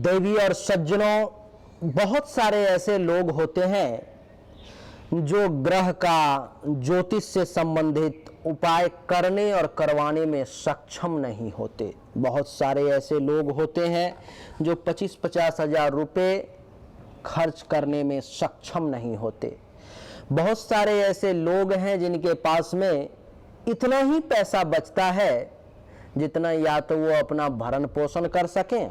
देवी और सज्जनों, बहुत सारे ऐसे लोग होते हैं जो ग्रह का ज्योतिष से संबंधित उपाय करने और करवाने में सक्षम नहीं होते। बहुत सारे ऐसे लोग होते हैं जो 25-50 हजार रुपये खर्च करने में सक्षम नहीं होते। बहुत सारे ऐसे लोग हैं जिनके पास में इतना ही पैसा बचता है जितना या तो वो अपना भरण पोषण कर सकें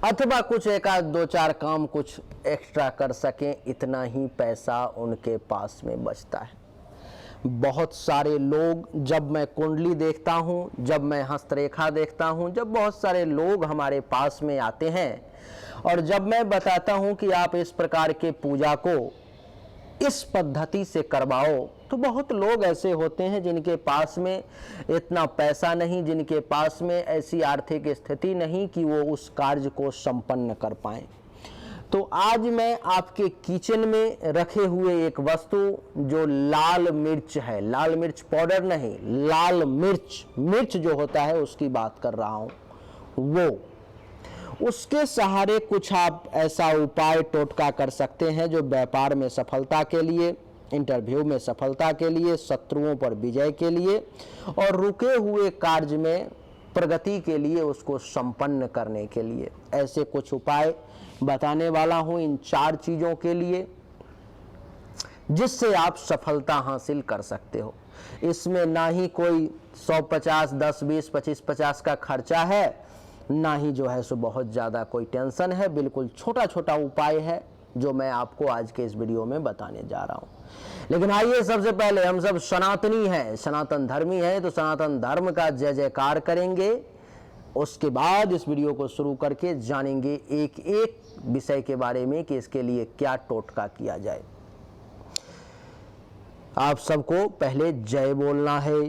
अथवा कुछ एक आध दो चार काम कुछ एक्स्ट्रा कर सकें, इतना ही पैसा उनके पास में बचता है। बहुत सारे लोग, जब मैं कुंडली देखता हूं, जब मैं हस्तरेखा देखता हूं, जब बहुत सारे लोग हमारे पास में आते हैं और जब मैं बताता हूं कि आप इस प्रकार के पूजा को इस पद्धति से करवाओ, तो बहुत लोग ऐसे होते हैं जिनके पास में इतना पैसा नहीं, जिनके पास में ऐसी आर्थिक स्थिति नहीं कि वो उस कार्य को संपन्न कर पाएं। तो आज मैं आपके किचन में रखे हुए एक वस्तु जो लाल मिर्च है, लाल मिर्च पाउडर नहीं, लाल मिर्च जो होता है उसकी बात कर रहा हूं, वो उसके सहारे कुछ आप ऐसा उपाय टोटका कर सकते हैं जो व्यापार में सफलता के लिए, इंटरव्यू में सफलता के लिए, शत्रुओं पर विजय के लिए और रुके हुए कार्य में प्रगति के लिए, उसको संपन्न करने के लिए ऐसे कुछ उपाय बताने वाला हूं इन 4 चीजों के लिए, जिससे आप सफलता हासिल कर सकते हो। इसमें ना ही कोई 150, 10, 20, 25, 50 का खर्चा है, ना ही जो है सो बहुत ज़्यादा कोई टेंशन है। बिल्कुल छोटा छोटा उपाय है जो मैं आपको आज के इस वीडियो में बताने जा रहा हूं। लेकिन आइए, सबसे पहले हम सब सनातनी हैं, सनातन धर्मी हैं, तो सनातन धर्म का जय जयकार करेंगे। उसके बाद इस वीडियो को शुरू करके जानेंगे एक एक विषय के बारे में कि इसके लिए क्या टोटका किया जाए। आप सबको पहले जय बोलना है।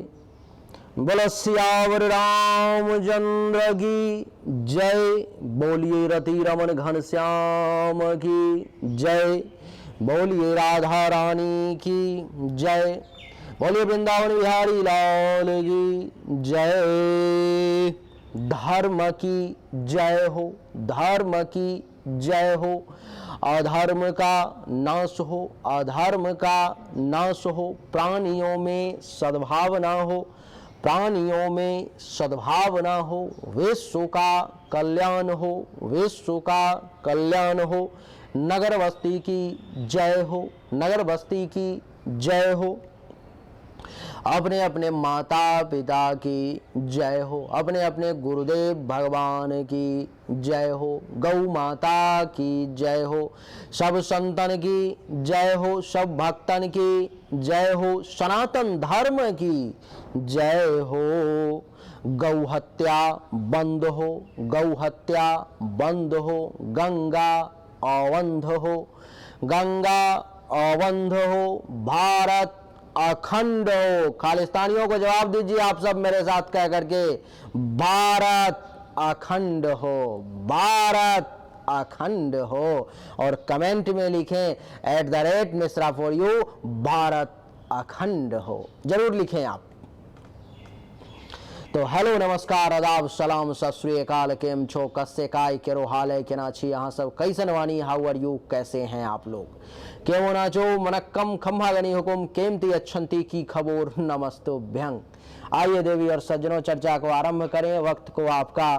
बोलो सियावर रामचंद्र की जय, बोलिए रति रमन घनश्याम की जय, बोलिए राधा रानी की जय, बोलिए वृंदावन बिहारी लाल की जय। धर्म की जय हो, धर्म की जय हो। अधर्म का नाश हो, अधर्म का नाश हो। प्राणियों में सद्भावना हो, प्राणियों में सद्भावना हो। विश्व का कल्याण हो, विश्व का कल्याण हो। नगर बस्ती की जय हो, नगर बस्ती की जय हो। अपने अपने माता पिता की जय हो, अपने अपने गुरुदेव भगवान की जय हो। गौ माता की जय हो, सब संतन की जय हो, सब भक्तन की जय हो। सनातन धर्म की जय हो। गौ हत्या बंद हो, गौ हत्या बंद हो। गंगा अवंध हो, गंगा अवंध हो। भारत अखंड हो। खालिस्तानियों को जवाब दीजिए आप सब मेरे साथ कह करके, भारत अखंड हो, भारत अखंड हो। और कमेंट में लिखें @मिश्रा फॉर यू, भारत अखंड हो, जरूर लिखें आप। तो हेलो, नमस्कार, आदाब, सलाम, सत श्री अकाल, केम छो, कस्से काय केरो हाल है, केना छी यहाँ सब, कैसन वानी, हाउ आर यू, कैसे हैं आप लोग, केमो नाचो, मनक्कम खम्भा गनी हुकुम, केमती अच्छंती की खबोर, नमस्तुभ्यं। आइए देवी और सज्जनों, चर्चा को आरंभ करें। वक्त को आपका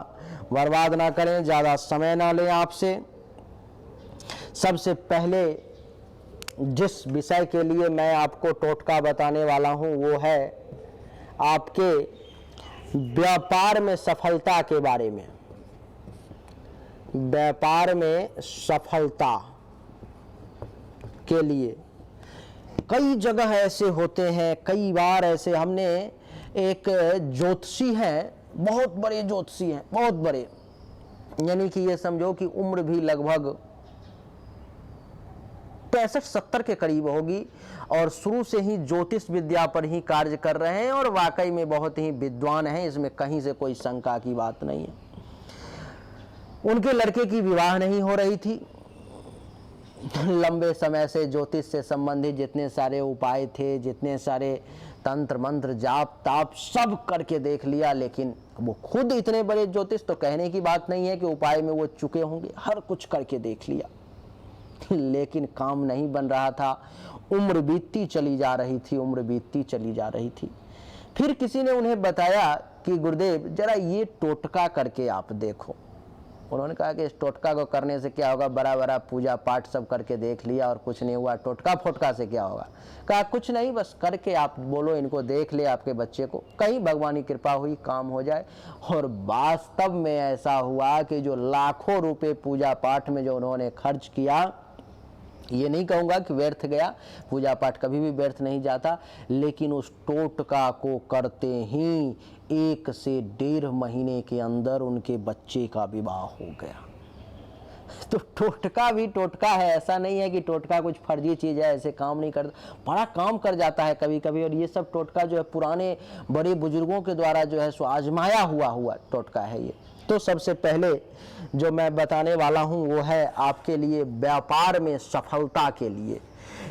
बर्बाद ना करें, ज़्यादा समय ना लें आपसे। सबसे पहले जिस विषय के लिए मैं आपको टोटका बताने वाला हूँ वो है आपके व्यापार में सफलता के बारे में। व्यापार में सफलता के लिए कई जगह ऐसे होते हैं, कई बार ऐसे, हमने एक ज्योतिषी हैं, बहुत बड़े ज्योतिषी हैं, बहुत बड़े, यानी कि ये समझो कि उम्र भी लगभग 65-70 के करीब होगी और शुरू से ही ज्योतिष विद्या पर ही कार्य कर रहे हैं और वाकई में बहुत ही विद्वान हैं, इसमें कहीं से कोई शंका की बात नहीं है। उनके लड़के की विवाह नहीं हो रही थी। लंबे समय से ज्योतिष से संबंधित जितने सारे उपाय थे, जितने सारे तंत्र मंत्र जाप ताप सब करके देख लिया, लेकिन वो खुद इतने बड़े ज्योतिष, तो कहने की बात नहीं है कि उपाय में वो चुके होंगे, हर कुछ करके देख लिया लेकिन काम नहीं बन रहा था। उम्र बीतती चली जा रही थी, उम्र बीतती चली जा रही थी। फिर किसी ने उन्हें बताया कि गुरुदेव जरा ये टोटका करके आप देखो। उन्होंने कहा कि इस टोटका को करने से क्या होगा, बड़ा बड़ा पूजा पाठ सब करके देख लिया और कुछ नहीं हुआ, टोटका फोटका से क्या होगा। कहा कुछ नहीं, बस करके आप बोलो इनको देख ले आपके बच्चे को, कहीं भगवान की कृपा हुई काम हो जाए। और वास्तव में ऐसा हुआ कि जो लाखों रुपए पूजा पाठ में जो उन्होंने खर्च किया, ये नहीं कहूँगा कि व्यर्थ गया, पूजा पाठ कभी भी व्यर्थ नहीं जाता, लेकिन उस टोटका को करते ही 1 से 1.5 महीने के अंदर उनके बच्चे का विवाह हो गया। तो टोटका भी टोटका है, ऐसा नहीं है कि टोटका कुछ फर्जी चीज़ है, ऐसे काम नहीं करता, बड़ा काम कर जाता है कभी कभी। और ये सब टोटका जो है पुराने बड़े बुजुर्गों के द्वारा जो है सो आजमाया हुआ टोटका है ये। तो सबसे पहले जो मैं बताने वाला हूं वो है आपके लिए व्यापार में सफलता के लिए,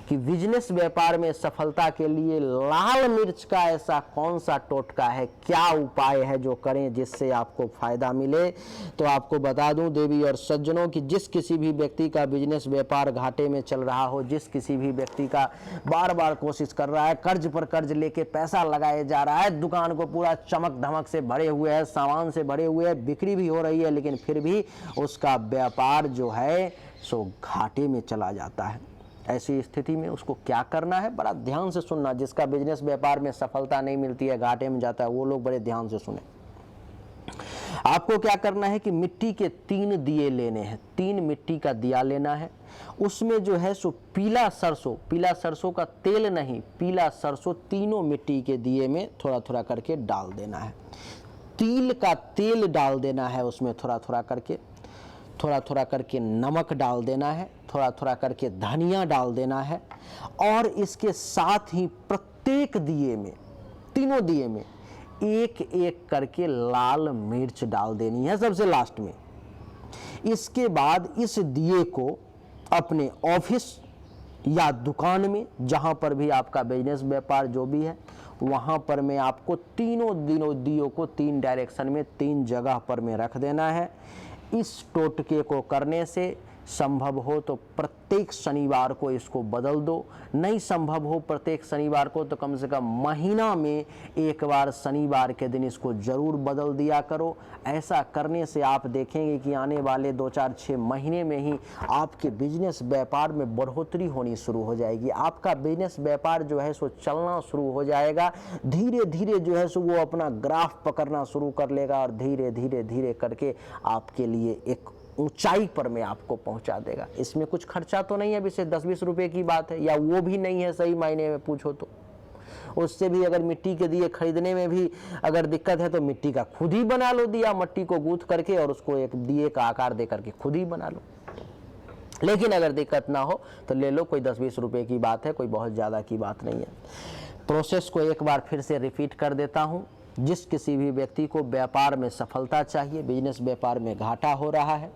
कि बिजनेस व्यापार में सफलता के लिए लाल मिर्च का ऐसा कौन सा टोटका है, क्या उपाय है जो करें जिससे आपको फायदा मिले। तो आपको बता दूं देवी और सज्जनों कि जिस किसी भी व्यक्ति का बिजनेस व्यापार घाटे में चल रहा हो, जिस किसी भी व्यक्ति का बार बार कोशिश कर रहा है, कर्ज पर कर्ज लेके पैसा लगाए जा रहा है, दुकान को पूरा चमक धमक से भरे हुए है, सामान से भरे हुए है, बिक्री भी हो रही है, लेकिन फिर भी उसका व्यापार जो है सो घाटे में चला जाता है। ऐसी स्थिति में उसको क्या करना है, बड़ा ध्यान से सुनना। जिसका बिजनेस व्यापार में सफलता नहीं मिलती है, घाटे में जाता है, वो लोग बड़े ध्यान से सुने। आपको क्या करना है कि मिट्टी के 3 दिए लेने हैं, 3 मिट्टी का दिया लेना है। उसमें जो है सो पीला सरसों का तेल नहीं, पीला सरसों तीनों मिट्टी के दिए में थोड़ा थोड़ा करके डाल देना है। तिल का तेल डाल देना है उसमें थोड़ा थोड़ा करके नमक डाल देना है, थोड़ा थोड़ा करके धनिया डाल देना है। और इसके साथ ही प्रत्येक दिए में, तीनों दिए में एक एक करके लाल मिर्च डाल देनी है सबसे लास्ट में। इसके बाद इस दिए को अपने ऑफिस या दुकान में, जहां पर भी आपका बिजनेस व्यापार जो भी है, वहां पर में आपको तीनों दियों को 3 डायरेक्शन में 3 जगह पर में रख देना है। इस टोटके को करने से संभव हो तो प्रत्येक शनिवार को इसको बदल दो, नहीं संभव हो प्रत्येक शनिवार को तो कम से कम महीना में एक बार शनिवार के दिन इसको जरूर बदल दिया करो। ऐसा करने से आप देखेंगे कि आने वाले 2-4-6 महीने में ही आपके बिजनेस व्यापार में बढ़ोतरी होनी शुरू हो जाएगी। आपका बिजनेस व्यापार जो है सो चलना शुरू हो जाएगा, धीरे धीरे जो है सो वो अपना ग्राफ पकड़ना शुरू कर लेगा और धीरे धीरे करके आपके लिए एक ऊंचाई पर में आपको पहुंचा देगा। इसमें कुछ खर्चा तो नहीं है, अभी से 10-20 रुपए की बात है, या वो भी नहीं है सही मायने में पूछो तो। उससे भी अगर मिट्टी के दिए खरीदने में भी अगर दिक्कत है तो मिट्टी का खुद ही बना लो दिया, मट्टी को गूंथ करके और उसको एक दिए का आकार दे करके खुद ही बना लो। लेकिन अगर दिक्कत ना हो तो ले लो, कोई 10-20 रुपए की बात है, कोई बहुत ज़्यादा की बात नहीं है। प्रोसेस को एक बार फिर से रिपीट कर देता हूँ। जिस किसी भी व्यक्ति को व्यापार में सफलता चाहिए, बिजनेस व्यापार में घाटा हो रहा है,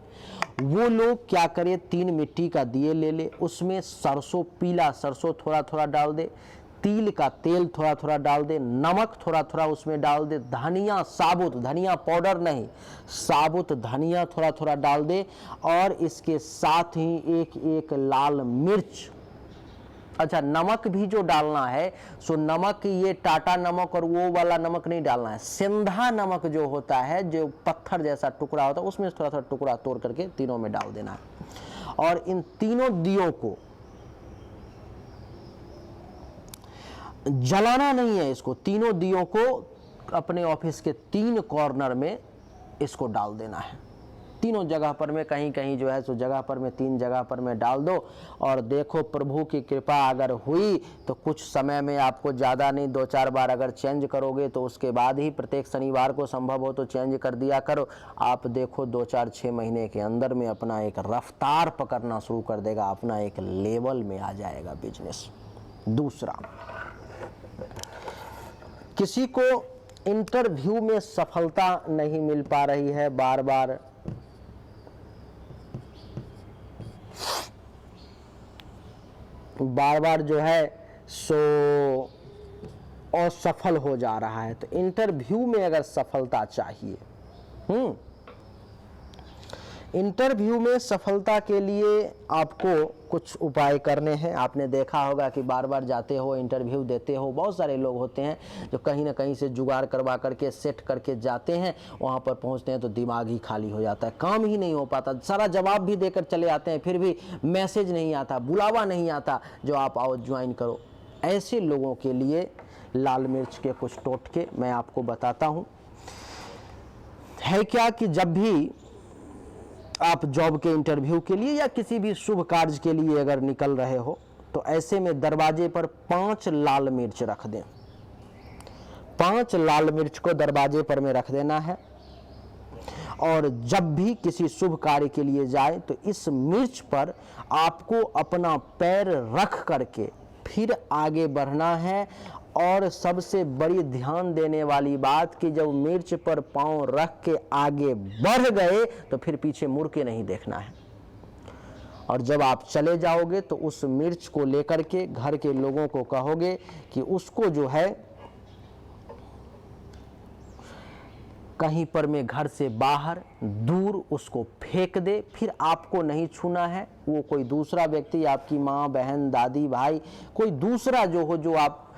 वो लोग क्या करे, 3 मिट्टी का दिए ले ले, उसमें सरसों, पीला सरसों थोड़ा थोड़ा डाल दे, तिल का तेल थोड़ा थोड़ा डाल दे, नमक थोड़ा थोड़ा उसमें डाल दे, धनिया साबुत, धनिया पाउडर नहीं, साबुत धनिया थोड़ा थोड़ा डाल दे, और इसके साथ ही एक एक लाल मिर्च। अच्छा, नमक भी जो डालना है सो नमक ये टाटा नमक और वो वाला नमक नहीं डालना है, सिंधा नमक जो होता है, जो पत्थर जैसा टुकड़ा होता है, उसमें थोड़ा थोड़ा टुकड़ा तोड़ करके तीनों में डाल देना है। और इन तीनों दियों को जलाना नहीं है, इसको तीनों दियों को अपने ऑफिस के 3 कॉर्नर में इसको डाल देना है। तीनों जगह पर में कहीं कहीं जो है सो जगह पर में 3 जगह पर में डाल दो। और देखो प्रभु की कृपा अगर हुई तो कुछ समय में आपको ज़्यादा नहीं, 2-4 बार अगर चेंज करोगे तो उसके बाद ही प्रत्येक शनिवार को संभव हो तो चेंज कर दिया करो। आप देखो 2-4-6 महीने के अंदर में अपना एक रफ्तार पकड़ना शुरू कर देगा, अपना एक लेवल में आ जाएगा बिजनेस। दूसरा, किसी को इंटरव्यू में सफलता नहीं मिल पा रही है, बार बार जो है सो असफल हो जा रहा है। तो इंटरव्यू में अगर सफलता चाहिए, इंटरव्यू में सफलता के लिए आपको कुछ उपाय करने हैं। आपने देखा होगा कि बार बार जाते हो, इंटरव्यू देते हो, बहुत सारे लोग होते हैं जो कहीं ना कहीं से जुगाड़ करवा करके सेट करके जाते हैं, वहाँ पर पहुँचते हैं तो दिमाग ही खाली हो जाता है, काम ही नहीं हो पाता, सारा जवाब भी देकर चले आते हैं, फिर भी मैसेज नहीं आता, बुलावा नहीं आता जो आप आओ ज्वाइन करो। ऐसे लोगों के लिए लाल मिर्च के कुछ टोटके मैं आपको बताता हूँ। है क्या कि जब भी आप जॉब के इंटरव्यू के लिए या किसी भी शुभ कार्य के लिए अगर निकल रहे हो तो ऐसे में दरवाजे पर 5 लाल मिर्च रख दें। 5 लाल मिर्च को दरवाजे पर में रख देना है, और जब भी किसी शुभ कार्य के लिए जाए तो इस मिर्च पर आपको अपना पैर रख करके फिर आगे बढ़ना है। और सबसे बड़ी ध्यान देने वाली बात कि जब मिर्च पर पांव रख के आगे बढ़ गए तो फिर पीछे मुड़ के नहीं देखना है। और जब आप चले जाओगे तो उस मिर्च को लेकर के घर के लोगों को कहोगे कि उसको जो है कहीं पर में घर से बाहर दूर उसको फेंक दे। फिर आपको नहीं छूना है, वो कोई दूसरा व्यक्ति, आपकी माँ, बहन, दादी, भाई, कोई दूसरा जो हो, जो आप,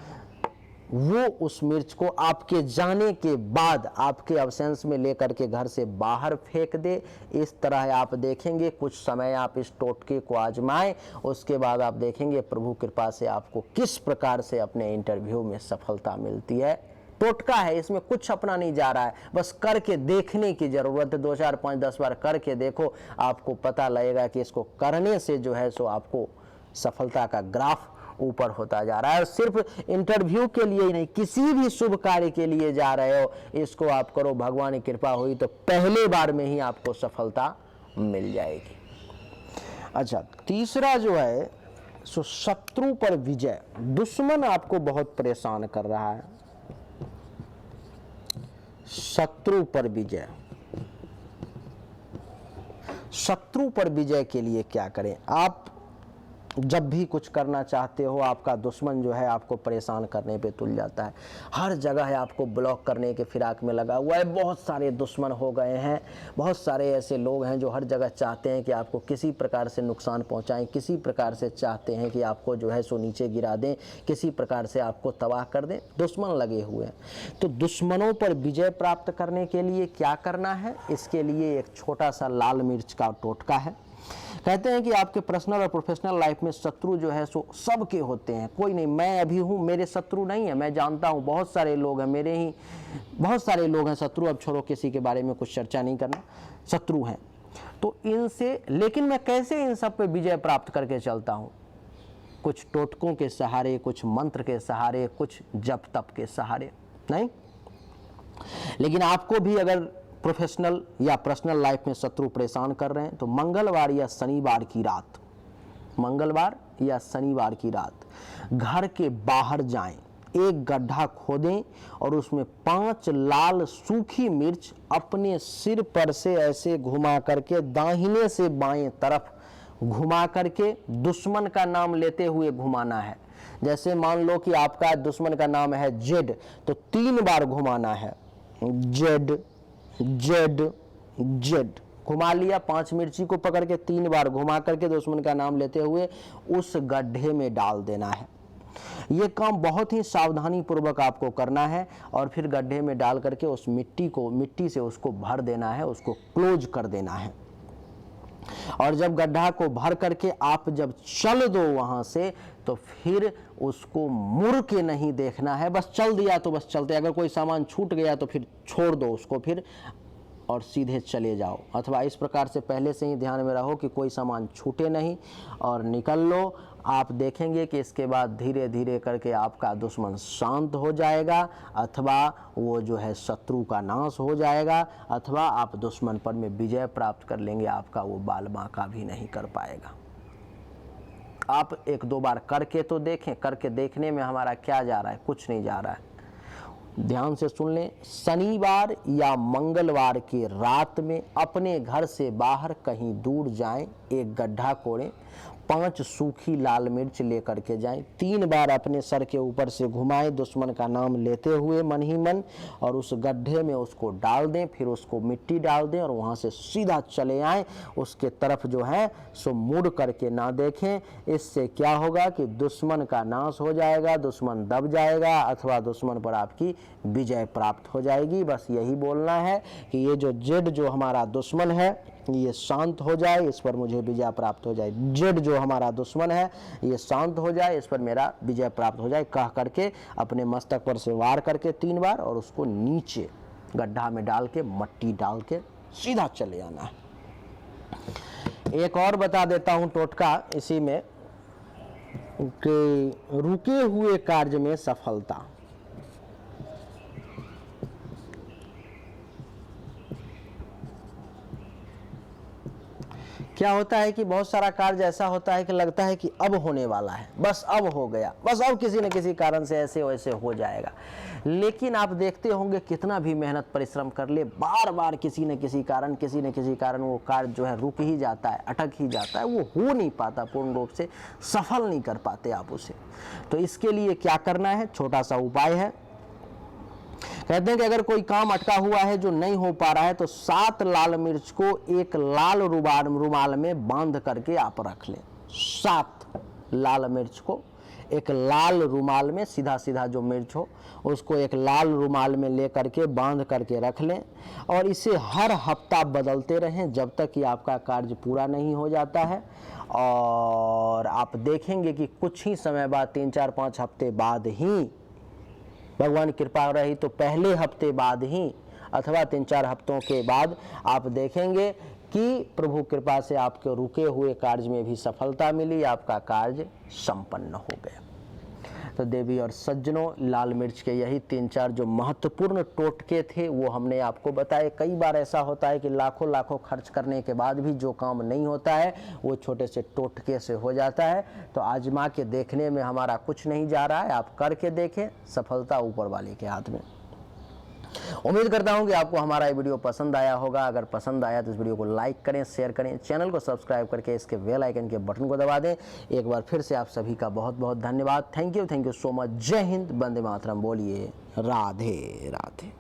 वो उस मिर्च को आपके जाने के बाद आपके अब्सेंस में लेकर के घर से बाहर फेंक दे। इस तरह आप देखेंगे, कुछ समय आप इस टोटके को आजमाएं, उसके बाद आप देखेंगे प्रभु कृपा से आपको किस प्रकार से अपने इंटरव्यू में सफलता मिलती है। टोटका है, इसमें कुछ अपना नहीं जा रहा है, बस करके देखने की जरूरत है। 2, 4, 5, 10 बार करके देखो, आपको पता लगेगा कि इसको करने से जो है सो आपको सफलता का ग्राफ ऊपर होता जा रहा है। और सिर्फ इंटरव्यू के लिए ही नहीं, किसी भी शुभ कार्य के लिए जा रहे हो, इसको आप करो, भगवान की कृपा हुई तो पहले बार में ही आपको सफलता मिल जाएगी। अच्छा, तीसरा जो है सो शत्रु पर विजय। दुश्मन आपको बहुत परेशान कर रहा है, शत्रु पर विजय। शत्रु पर विजय के लिए क्या करें? आप जब भी कुछ करना चाहते हो, आपका दुश्मन जो है आपको परेशान करने पे तुल जाता है, हर जगह है आपको ब्लॉक करने के फिराक में लगा हुआ है। बहुत सारे दुश्मन हो गए हैं, बहुत सारे ऐसे लोग हैं जो हर जगह चाहते हैं कि आपको किसी प्रकार से नुकसान पहुंचाएं, किसी प्रकार से चाहते हैं कि आपको जो है सो नीचे गिरा दें, किसी प्रकार से आपको तबाह कर दें। दुश्मन लगे हुए हैं। तो दुश्मनों पर विजय प्राप्त करने के लिए क्या करना है? इसके लिए एक छोटा सा लाल मिर्च का टोटका है। कहते हैं कि आपके पर्सनल और प्रोफेशनल लाइफ में शत्रु जो है सो सबके होते हैं, कोई नहीं, मैं अभी हूँ, मेरे शत्रु नहीं है, मैं जानता हूँ बहुत सारे लोग हैं, मेरे ही बहुत सारे लोग हैं शत्रु। अब छोड़ो, किसी के बारे में कुछ चर्चा नहीं करना, शत्रु हैं। तो इनसे, लेकिन मैं कैसे इन सब पे विजय प्राप्त करके चलता हूँ? कुछ टोटकों के सहारे, कुछ मंत्र के सहारे, कुछ जप तप के सहारे नहीं। लेकिन आपको भी अगर प्रोफेशनल या पर्सनल लाइफ में शत्रु परेशान कर रहे हैं तो मंगलवार या शनिवार की रात, मंगलवार या शनिवार की रात घर के बाहर जाएं, एक गड्ढा खोदें और उसमें 5 लाल सूखी मिर्च अपने सिर पर से ऐसे घुमा करके दाहिने से बाएं तरफ घुमा करके दुश्मन का नाम लेते हुए घुमाना है। जैसे मान लो कि आपका दुश्मन का नाम है जेड, तो 3 बार घुमाना है, जेड जेड जेड घुमा लिया। 5 मिर्ची को पकड़ के 3 बार घुमा करके दुश्मन का नाम लेते हुए उस गड्ढे में डाल देना है। ये काम बहुत ही सावधानी पूर्वक आपको करना है और फिर गड्ढे में डाल करके उस मिट्टी से उसको भर देना है, उसको क्लोज कर देना है। और जब गड्ढा को भर करके आप जब चल दो वहां से, तो फिर उसको मुड़ के नहीं देखना है, बस चल दिया तो बस चलते, अगर कोई सामान छूट गया तो फिर छोड़ दो उसको फिर और सीधे चले जाओ। अथवा इस प्रकार से पहले से ही ध्यान में रहो कि कोई सामान छूटे नहीं और निकल लो। आप देखेंगे कि इसके बाद धीरे धीरे करके आपका दुश्मन शांत हो जाएगा, अथवा वो जो है शत्रु का नाश हो जाएगा, अथवा आप दुश्मन पर में विजय प्राप्त कर लेंगे, आपका वो बाल बांका भी नहीं कर पाएगा। आप 1-2 बार करके तो देखें, करके देखने में हमारा क्या जा रहा है? कुछ नहीं जा रहा है। ध्यान से सुन लें, शनिवार या मंगलवार की रात में अपने घर से बाहर कहीं दूर जाएं, एक गड्ढा कोड़ें, 5 सूखी लाल मिर्च लेकर के जाएं, 3 बार अपने सर के ऊपर से घुमाएं दुश्मन का नाम लेते हुए मन ही मन, और उस गड्ढे में उसको डाल दें, फिर उसको मिट्टी डाल दें और वहाँ से सीधा चले आएं, उसके तरफ जो है सो मुड़ करके ना देखें। इससे क्या होगा कि दुश्मन का नाश हो जाएगा, दुश्मन दब जाएगा अथवा दुश्मन पर आपकी विजय प्राप्त हो जाएगी। बस यही बोलना है कि ये जो जेड जो हमारा दुश्मन है ये शांत हो जाए, इस पर मुझे विजय प्राप्त हो जाए। जेड जो हमारा दुश्मन है ये शांत हो जाए, इस पर मेरा विजय प्राप्त हो जाए, कह करके अपने मस्तक पर से वार करके 3 बार और उसको नीचे गड्ढा में डाल के मट्टी डाल के सीधा चले आना है। एक और बता देता हूं टोटका इसी में कि रुके हुए कार्य में सफलता। क्या होता है कि बहुत सारा कार्य ऐसा होता है कि लगता है कि अब होने वाला है, बस अब हो गया, बस अब किसी न किसी कारण से ऐसे वैसे हो जाएगा, लेकिन आप देखते होंगे कितना भी मेहनत परिश्रम कर ले, बार बार किसी न किसी कारण वो कार्य जो है रुक ही जाता है, अटक ही जाता है, वो हो नहीं पाता, पूर्ण रूप से सफल नहीं कर पाते आप उसे। तो इसके लिए क्या करना है, छोटा सा उपाय है। कहते हैं कि अगर कोई काम अटका हुआ है जो नहीं हो पा रहा है तो 7 लाल मिर्च को एक लाल रुमाल में बांध करके आप रख लें। 7 लाल मिर्च को एक लाल रुमाल में, सीधा सीधा जो मिर्च हो उसको एक लाल रुमाल में ले करके बांध करके रख लें और इसे हर हफ्ता बदलते रहें जब तक कि आपका कार्य पूरा नहीं हो जाता है। और आप देखेंगे कि कुछ ही समय बाद, 3, 4, 5 हफ्ते बाद ही, भगवान कृपा रही तो पहले हफ्ते बाद ही अथवा 3-4 हफ्तों के बाद आप देखेंगे कि प्रभु कृपा से आपके रुके हुए कार्य में भी सफलता मिली, आपका कार्य संपन्न हो गया। तो देवी और सज्जनों, लाल मिर्च के यही 3-4 जो महत्वपूर्ण टोटके थे वो हमने आपको बताए। कई बार ऐसा होता है कि लाखों लाखों खर्च करने के बाद भी जो काम नहीं होता है वो छोटे से टोटके से हो जाता है। तो आजमा के देखने में हमारा कुछ नहीं जा रहा है, आप करके देखें, सफलता ऊपर वाले के हाथ में। उम्मीद करता हूं कि आपको हमारा ये वीडियो पसंद आया होगा। अगर पसंद आया तो इस वीडियो को लाइक करें, शेयर करें, चैनल को सब्सक्राइब करके इसके बेल आइकन के बटन को दबा दें। एक बार फिर से आप सभी का बहुत बहुत धन्यवाद। Thank you so much. जय हिंद, वंदे मातरम। बोलिए राधे राधे।